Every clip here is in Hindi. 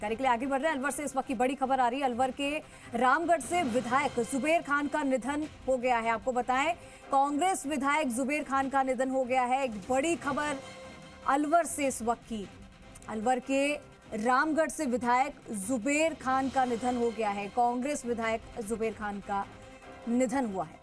जानकारी के लिए आगे बढ़ रहे हैं। अलवर से इस वक्त की बड़ी खबर आ रही है। अलवर के रामगढ़ से विधायक जुबेर खान का निधन हो गया है। आपको बताएं, कांग्रेस विधायक जुबेर खान का निधन हो गया है। एक बड़ी खबर अलवर से इस वक्त की। अलवर के रामगढ़ से विधायक जुबेर खान का निधन हो गया है। कांग्रेस विधायक जुबेर खान का निधन हुआ है।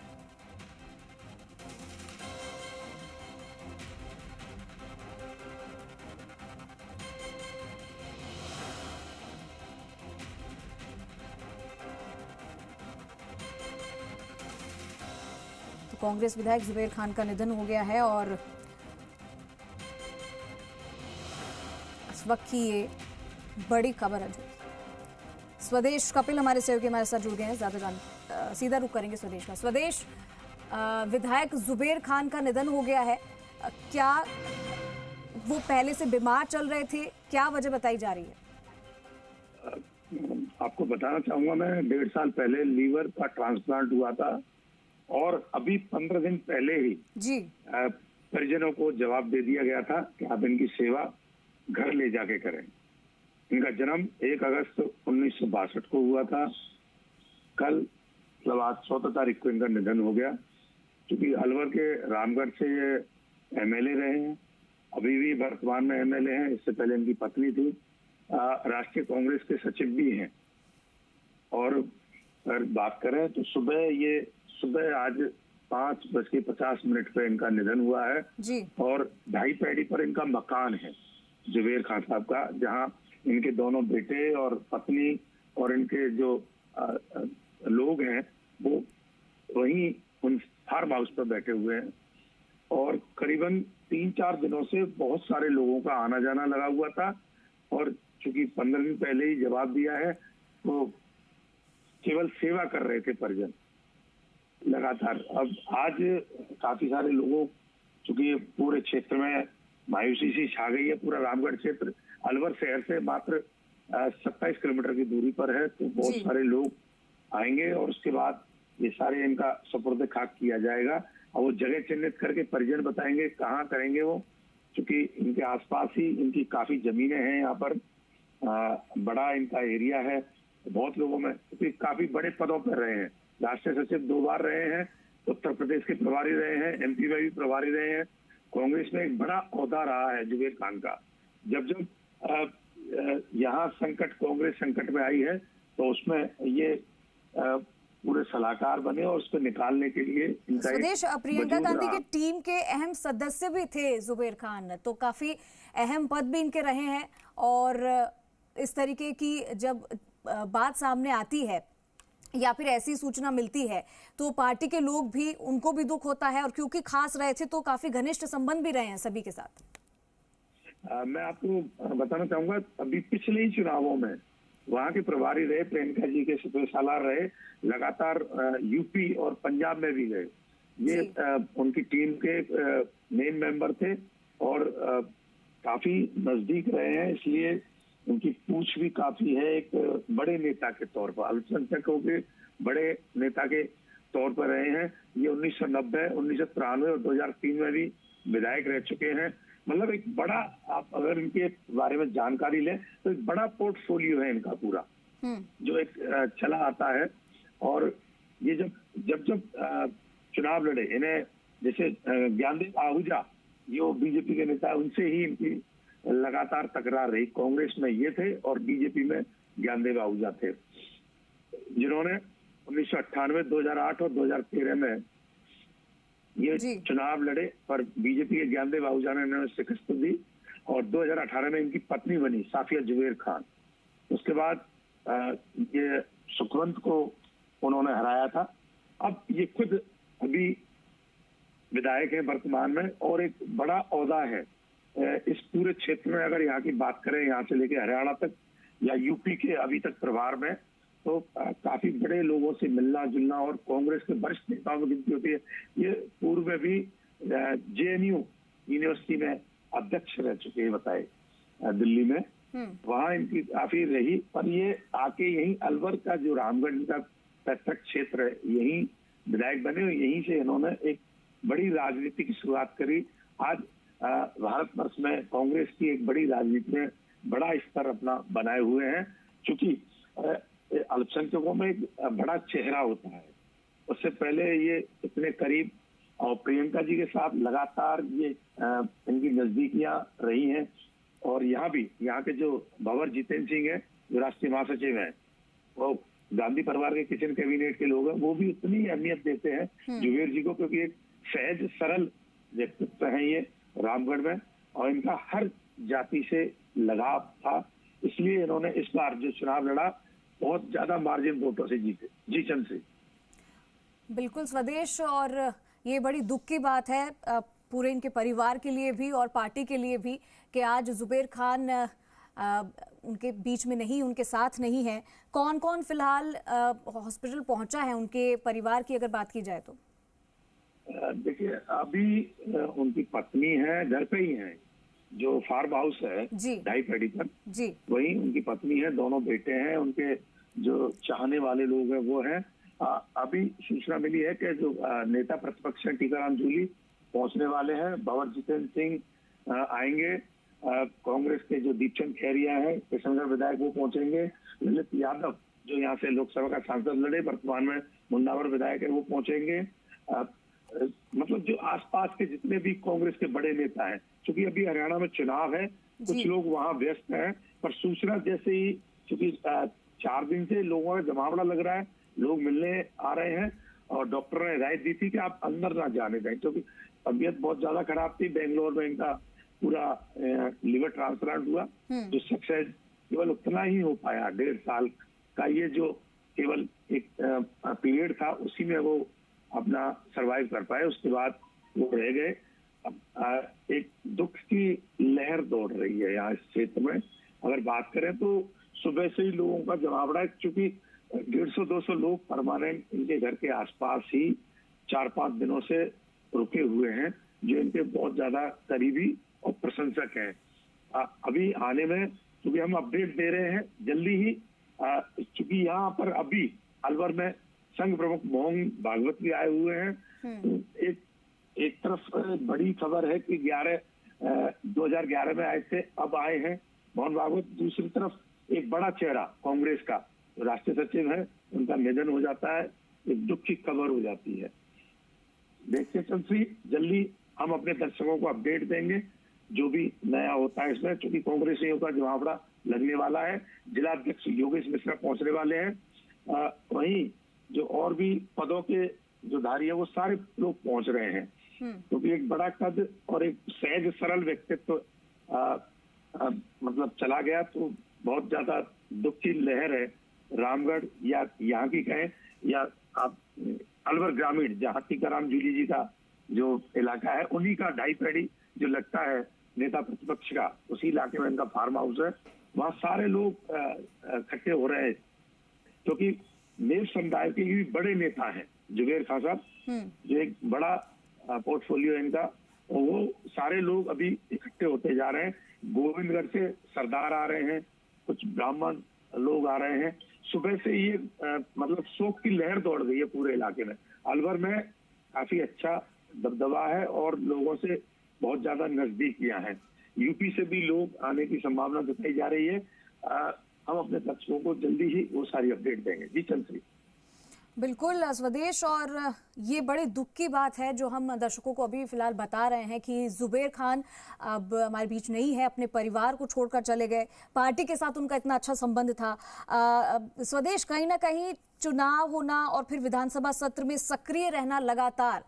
कांग्रेस विधायक जुबेर खान का निधन हो गया है और इस वक्त की ये बड़ी खबर है। स्वदेश कपिल हमारे सहयोगी हमारे साथ जुड़ गए हैं। ज्यादा सीधा रुख करेंगे स्वदेश का। स्वदेश, विधायक जुबेर खान का निधन हो गया है। क्या वो पहले से बीमार चल रहे थे? क्या वजह बताई जा रही है? आपको बताना चाहूंगा, मैं 1.5 साल पहले लीवर का ट्रांसप्लांट हुआ था और अभी 15 दिन पहले ही जी परिजनों को जवाब दे दिया गया था कि आप इनकी सेवा घर ले जाके करें। इनका जन्म 1 अगस्त 1962 को हुआ था। कल मतलब आज 14 तारीख को इनका निधन हो गया। क्योंकि अलवर के रामगढ़ से ये एमएलए रहे हैं, अभी भी वर्तमान में एमएलए हैं। इससे पहले इनकी पत्नी थी, राष्ट्रीय कांग्रेस के सचिव भी हैं। और अगर बात करें तो सुबह आज 5:50 पे इनका निधन हुआ है जी। और ढाई पैड़ी पर इनका मकान है जुबेर खान साहब का, जहां इनके दोनों बेटे और पत्नी और इनके जो लोग हैं वो वहीं उन फार्म हाउस पर बैठे हुए हैं। और करीबन 3-4 दिनों से बहुत सारे लोगों का आना जाना लगा हुआ था और चूंकि 15 दिन पहले ही जवाब दिया है तो केवल सेवा कर रहे थे परिजन लगातार। अब आज काफी सारे लोगों, चूंकि पूरे क्षेत्र में मायूसी सी छा गई है। पूरा रामगढ़ क्षेत्र अलवर शहर से मात्र 27 किलोमीटर की दूरी पर है, तो बहुत सारे लोग आएंगे और उसके बाद ये सारे इनका सुपुर्द खाक किया जाएगा। और वो जगह चिन्हित करके परिजन बताएंगे कहाँ करेंगे वो, क्योंकि इनके आसपास ही इनकी काफी जमीनें हैं। यहाँ पर बड़ा इनका एरिया है। बहुत लोगों में क्योंकि काफी बड़े पदों पर रहे हैं। राष्ट्रीय सचिव 2 बार रहे हैं, उत्तर प्रदेश के प्रभारी रहे हैं, एमपी में भी प्रभारी रहे हैं। कांग्रेस में एक बड़ा ओहदा रहा है जुबेर खान का। जब यहाँ कांग्रेस संकट में आई है तो उसमें ये पूरे सलाहकार बने और उसको निकालने के लिए इनका स्वदेश, प्रियंका गांधी की टीम के अहम सदस्य भी थे जुबेर खान, तो काफी अहम पद भी इनके रहे हैं। और इस तरीके की जब बात सामने आती है या फिर ऐसी सूचना मिलती है तो पार्टी के लोग भी, उनको भी दुख होता है। और क्योंकि खास रहे थे तो काफी घनिष्ठ संबंध भी रहे हैं सभी के साथ। मैं आपको बताना चाहूंगा, अभी पिछले ही चुनावों में वहां के प्रभारी रहे, प्रियंका जी के सचिव सालार रहे, लगातार यूपी और पंजाब में भी गए। ये उनकी टीम के मेन मेंबर थे और काफी नजदीक रहे हैं, इसलिए उनकी पूछ भी काफी है। एक बड़े नेता के तौर पर, अल्पसंख्यकों के बड़े नेता के तौर पर रहे हैं। ये 1990, 1993 और 2003 में भी विधायक रह चुके हैं। मतलब एक बड़ा, आप अगर इनके बारे में जानकारी लें तो एक बड़ा पोर्टफोलियो है इनका पूरा, जो एक चला आता है। और ये जब चुनाव लड़े, इन्हें जैसे ज्ञानदेव आहूजा, जो बीजेपी के नेता, उनसे ही इनकी लगातार तकरार रही। कांग्रेस में ये थे और बीजेपी में ज्ञानदेव आहूजा थे, जिन्होंने 1998, 2008 और 2013 में ये चुनाव लड़े, पर बीजेपी के ज्ञानदेव आहूजा ने इन्हें शिकस्त दी और 2018 में इनकी पत्नी बनी साफिया जुबेर खान। उसके बाद ये सुखवंत को उन्होंने हराया था। अब ये खुद अभी विधायक है वर्तमान में और एक बड़ा ओहदा है इस पूरे क्षेत्र में। अगर यहाँ की बात करें, यहाँ से लेके हरियाणा तक या यूपी के अभी तक प्रभार में, तो काफी बड़े लोगों से मिलना जुलना और कांग्रेस के वरिष्ठ नेताओं में गिनती होती है। ये पूर्व में भी जेएनयू यूनिवर्सिटी में अध्यक्ष रह चुके हैं, बताए दिल्ली में, वहां इनकी काफी रही। पर ये आके यही अलवर का जो रामगढ़ का पैतृक क्षेत्र है, यही विधायक बने और यहीं से इन्होंने एक बड़ी राजनीति की शुरुआत करी। आज भारत वर्ष में कांग्रेस की एक बड़ी राजनीति में बड़ा स्तर अपना बनाए हुए हैं, क्योंकि अल्पसंख्यकों में एक बड़ा चेहरा होता है। उससे पहले ये इतने करीब और प्रियंका जी के साथ लगातार ये इनकी नजदीकियां रही हैं। और यहाँ भी यहाँ के जो भंवर जितेंद्र सिंह है, जो राष्ट्रीय महासचिव हैं, वो गांधी परिवार के किचन कैबिनेट के लोग हैं, वो भी उतनी अहमियत देते हैं जुबेर जी को, क्योंकि एक सहज सरल व्यक्तित्व है ये रामगढ़ में, और इनका हर जाति से लगाव था। इसलिए इन्होंने इस बार जो चुनाव लड़ा बहुत ज्यादा मार्जिन वोटों से जीते। जी चंद्र। बिल्कुल स्वदेश, और ये बड़ी दुख की बात है पूरे इनके परिवार के लिए भी और पार्टी के लिए भी कि आज जुबेर खान उनके बीच में नहीं, उनके साथ नहीं है। कौन कौन फिलहाल हॉस्पिटल पहुंचा है उनके परिवार की अगर बात की जाए तो? देखिए, अभी उनकी पत्नी है, घर पे ही है, जो फार्म हाउस है ढाई पेड़ी पर जी, वही उनकी पत्नी है, दोनों बेटे हैं, उनके जो चाहने वाले लोग हैं वो हैं। अभी सूचना मिली है कि जो नेता प्रतिपक्ष हैं टीकाराम जूली पहुंचने वाले हैं, भंवर जितेंद्र सिंह आएंगे, कांग्रेस के जो दीपचंद खैरिया है किशनगढ़ विधायक वो पहुंचेंगे, ललित यादव जो यहाँ से लोकसभा का सांसद लड़े वर्तमान में मुन्नावर विधायक है वो पहुंचेंगे। मतलब जो आसपास के जितने भी कांग्रेस के बड़े नेता हैं, क्योंकि अभी हरियाणा में चुनाव है, कुछ लोग वहाँ व्यस्त हैं, पर सूचना जैसे ही, क्योंकि 4 दिन से लोगों का जमावड़ा लग रहा है, लोग मिलने आ रहे हैं, और डॉक्टर ने हिदायत दी थी कि आप अंदर ना जाने दें, क्योंकि तबीयत बहुत ज्यादा खराब थी। बेंगलोर में इनका पूरा लिवर ट्रांसप्लांट हुआ, जो सक्सेस केवल उतना ही हो पाया, 1.5 साल का ये जो केवल एक पीरियड था, उसी में वो अपना सरवाइव कर पाए, उसके बाद वो रह गए। एक दुख की लहर दौड़ रही है यहाँ इस क्षेत्र में। अगर बात करें तो सुबह से ही लोगों का जमावड़ा है, क्योंकि 150-200 लोग परमानेंट इनके घर के आसपास ही 4-5 दिनों से रुके हुए हैं, जो इनके बहुत ज्यादा करीबी और प्रशंसक हैं। अभी आने में, क्योंकि हम अपडेट दे रहे हैं जल्दी ही, क्योंकि यहाँ पर अभी अलवर में संघ प्रमुख मोहन भागवत भी आए हुए हैं। तो एक तरफ बड़ी खबर है कि 2011 में आए थे, अब आए हैं मोहन भागवत। दूसरी तरफ एक बड़ा चेहरा कांग्रेस का राष्ट्रीय सचिव है, उनका निधन हो जाता है, एक दुख की खबर हो जाती है। देखते चंद्री, जल्दी हम अपने दर्शकों को अपडेट देंगे जो भी नया होता है इसमें, क्योंकि कांग्रेसियों का जमावड़ा लगने वाला है। जिला अध्यक्ष योगेश मिश्रा पहुंचने वाले हैं, वहीं जो और भी पदों के जो धारी है वो सारे लोग पहुंच रहे हैं, क्योंकि एक बड़ा कद और एक सहज सरल व्यक्तित्व मतलब चला गया, तो बहुत ज्यादा दुख की लहर है। रामगढ़ या यहाँ की कहें, या आप अलवर ग्रामीण जहाँ टीकाराम जूली जी का जो इलाका है, उन्हीं का ढाई पेड़ी जो लगता है नेता प्रतिपक्ष का, उसी इलाके में इनका फार्म हाउस है, वहाँ सारे लोग इकट्ठे हो रहे हैं, क्योंकि नेव समुदाय के भी बड़े नेता हैं जुबेर खान साहब, जो एक बड़ा पोर्टफोलियो है इनका, और वो सारे लोग अभी इकट्ठे होते जा रहे हैं। गोविंदगढ़ से सरदार आ रहे हैं, कुछ ब्राह्मण लोग आ रहे हैं। सुबह से ये मतलब शोक की लहर दौड़ गई है पूरे इलाके में। अलवर में काफी अच्छा दबदबा है और लोगों से बहुत ज्यादा नजदीकियां हैं। यूपी से भी लोग आने की संभावना जताई जा रही है। हम अपने दर्शकों को जल्दी ही वो सारी अपडेट देंगे। जी चंद्री। बिल्कुल स्वदेश, और ये बड़े दुख की बात है जो हम दर्शकों को अभी फिलहाल बता रहे हैं कि जुबेर खान अब हमारे बीच नहीं है, अपने परिवार को छोड़कर चले गए। पार्टी के साथ उनका इतना अच्छा संबंध था। स्वदेश, कहीं ना कहीं चुनाव होना और फिर विधानसभा सत्र में सक्रिय रहना लगातार,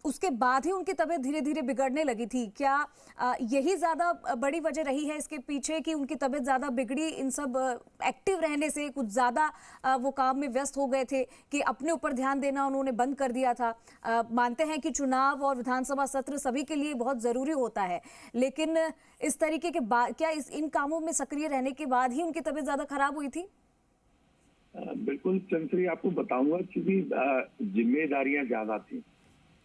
उसके बाद ही उनकी तबीयत धीरे धीरे बिगड़ने लगी थी। क्या यही ज्यादा बड़ी वजह रही है इसके पीछे कि उनकी तबीयत ज्यादा बिगड़ी, इन सब एक्टिव रहने से कुछ ज्यादा वो काम में व्यस्त हो गए थे कि अपने ऊपर ध्यान देना उन्होंने बंद कर दिया था? मानते हैं कि चुनाव और विधानसभा सत्र सभी के लिए बहुत जरूरी होता है, लेकिन इस तरीके के बाद क्या इन कामों में सक्रिय रहने के बाद ही उनकी तबीयत ज्यादा खराब हुई थी? बिल्कुल चंद्री, आपको बताऊंगा, क्योंकि जिम्मेदारियां ज्यादा थी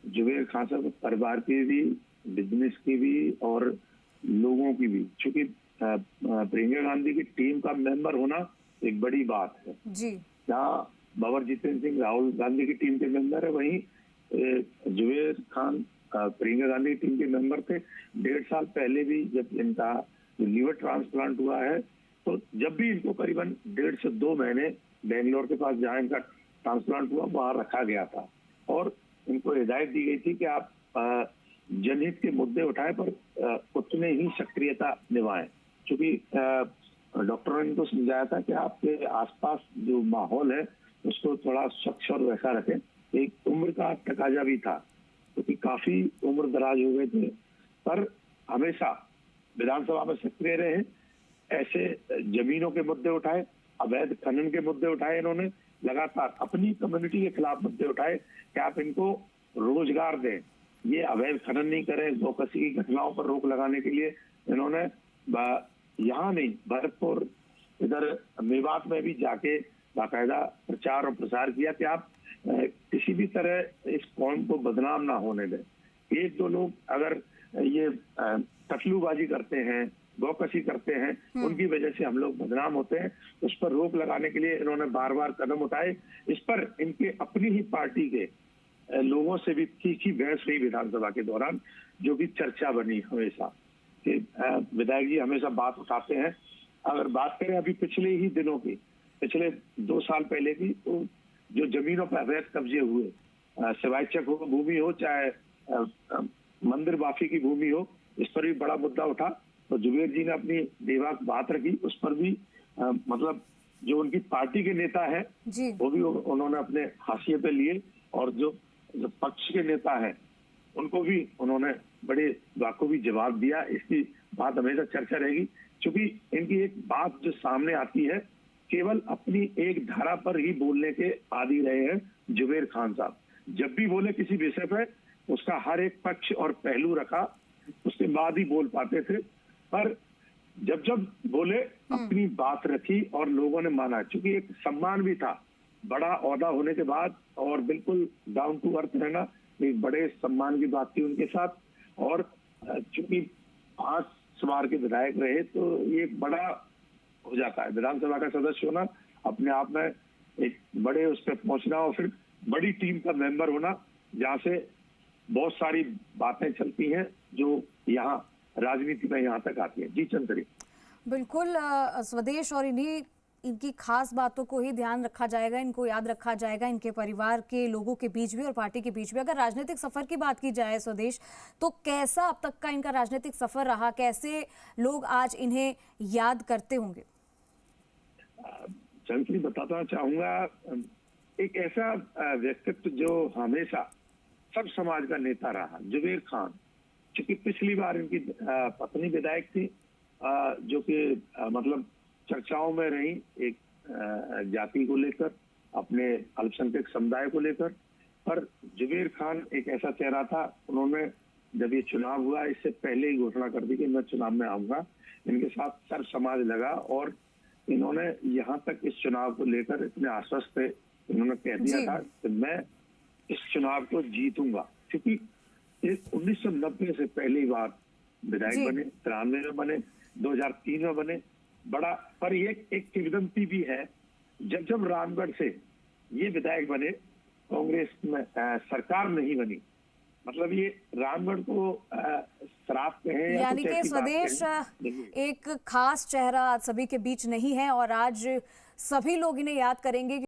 जुबेर खान साहब परिवार की भी, बिजनेस की भी और लोगों की भी। चूंकि प्रियंका गांधी की टीम का मेंबर होना एक बड़ी बात है जी। जहाँ भंवर जितेंद्र सिंह राहुल गांधी की टीम के मेंबर है, वहीं जुबेर खान प्रियंका गांधी की टीम के मेंबर थे। 1.5 साल पहले भी जब इनका जो लीवर ट्रांसप्लांट हुआ है, तो जब भी इनको करीबन 1.5 से 2 महीने बेंगलोर के पास जहाँ इनका ट्रांसप्लांट हुआ वहां रखा गया था और इनको हिदायत दी गई थी कि आप जनहित के मुद्दे उठाएं पर उतने ही सक्रियता निभाएं, क्योंकि डॉक्टरों ने इनको समझाया था कि आपके आसपास जो माहौल है उसको थोड़ा स्वच्छ और वैसा रखें। एक उम्र का तकाजा भी था, क्योंकि काफी उम्र दराज हो गए थे, पर हमेशा विधानसभा में सक्रिय रहे, ऐसे जमीनों के मुद्दे उठाए, अवैध खनन के मुद्दे उठाए, इन्होंने लगातार अपनी कम्युनिटी के खिलाफ मुद्दे उठाए कि आप इनको रोजगार दें, ये अवैध खनन नहीं करें। गौकसी की घटनाओं पर रोक लगाने के लिए इन्होंने यहाँ नहीं भरतपुर, इधर मेवात में भी जाके बाकायदा प्रचार और प्रसार किया कि आप किसी भी तरह इस कौम को बदनाम ना होने दें। एक दो लोग अगर ये कटलूबाजी करते हैं, गौकसी करते हैं, उनकी वजह से हम लोग बदनाम होते हैं, उस पर रोक लगाने के लिए इन्होंने बार बार कदम उठाए। इस पर इनके अपनी ही पार्टी के लोगों से भी तीखी बहस हुई विधानसभा के दौरान, जो भी चर्चा बनी हमेशा कि विधायक जी हमेशा बात उठाते हैं। अगर बात करें अभी पिछले ही दिनों की, पिछले 2 साल पहले की, तो जो जमीनों पर अवैध कब्जे हुए, शिवायचक हो भूमि हो चाहे मंदिर बाफी की भूमि हो, इस पर भी बड़ा मुद्दा उठा। तो जुबेर जी ने अपनी बेबाक बात रखी, उस पर भी मतलब जो उनकी पार्टी के नेता है वो भी उन्होंने अपने हाशिए पे लिए, और जो पक्ष के नेता है उनको भी उन्होंने बड़े बाखूबी जवाब दिया। इसकी बात हमेशा चर्चा रहेगी, क्योंकि इनकी एक बात जो सामने आती है, केवल अपनी एक धारा पर ही बोलने के आदी रहे हैं जुबेर खान साहब। जब भी बोले किसी विषय पर उसका हर एक पक्ष और पहलू रखा, उसके बाद ही बोल पाते थे, पर जब जब बोले अपनी बात रखी और लोगों ने माना, क्योंकि एक सम्मान भी था बड़ा ओहदा होने के बाद, और बिल्कुल डाउन टू अर्थ रहना एक बड़े सम्मान की बात थी उनके साथ। और चूंकि 5 बार के विधायक रहे, तो ये बड़ा हो जाता है विधानसभा का सदस्य होना, अपने आप में एक बड़े उस पर पहुंचना, और फिर बड़ी टीम का मेंबर होना, जहाँ से बहुत सारी बातें चलती हैं जो यहाँ राजनीति में यहाँ तक आती है। जी चंद्री, बिल्कुल स्वदेश, और इनकी खास बातों को ही ध्यान रखा जाएगा, इनको याद रखा जाएगा, इनके परिवार के लोगों के बीच भी और पार्टी के बीच भी। अगर राजनीतिक सफर की बात की जाए स्वदेश, तो कैसा अब तक का इनका राजनीतिक सफर रहा, कैसे लोग आज इन्हें याद करते होंगे? चंद्री, बताना चाहूंगा, एक ऐसा व्यक्तित्व जो हमेशा सब समाज का नेता रहा, जुबेर खान। क्योंकि पिछली बार इनकी पत्नी विधायक थी, जो कि मतलब चर्चाओं में रही, एक जाति को लेकर, अपने अल्पसंख्यक समुदाय को लेकर। पर जुबेर खान एक ऐसा चेहरा था, उन्होंने जब ये चुनाव हुआ इससे पहले ही घोषणा कर दी कि मैं चुनाव में आऊंगा। इनके साथ सर्व समाज लगा, और इन्होंने यहाँ तक इस चुनाव को लेकर इतने आश्वस्त थे, इन्होंने कह दिया था कि मैं इस चुनाव को जीतूंगा। क्योंकि 1990 से पहली बार विधायक बने, 93 में बने, 2003 में बने, बड़ा। पर ये एक किंवदंती भी है, जब रामगढ़ से ये विधायक बने, कांग्रेस में सरकार नहीं बनी। मतलब ये रामगढ़ को श्राप कहें, यानी कि स्वदेश एक खास चेहरा आज सभी के बीच नहीं है, और आज सभी लोग इन्हें याद करेंगे।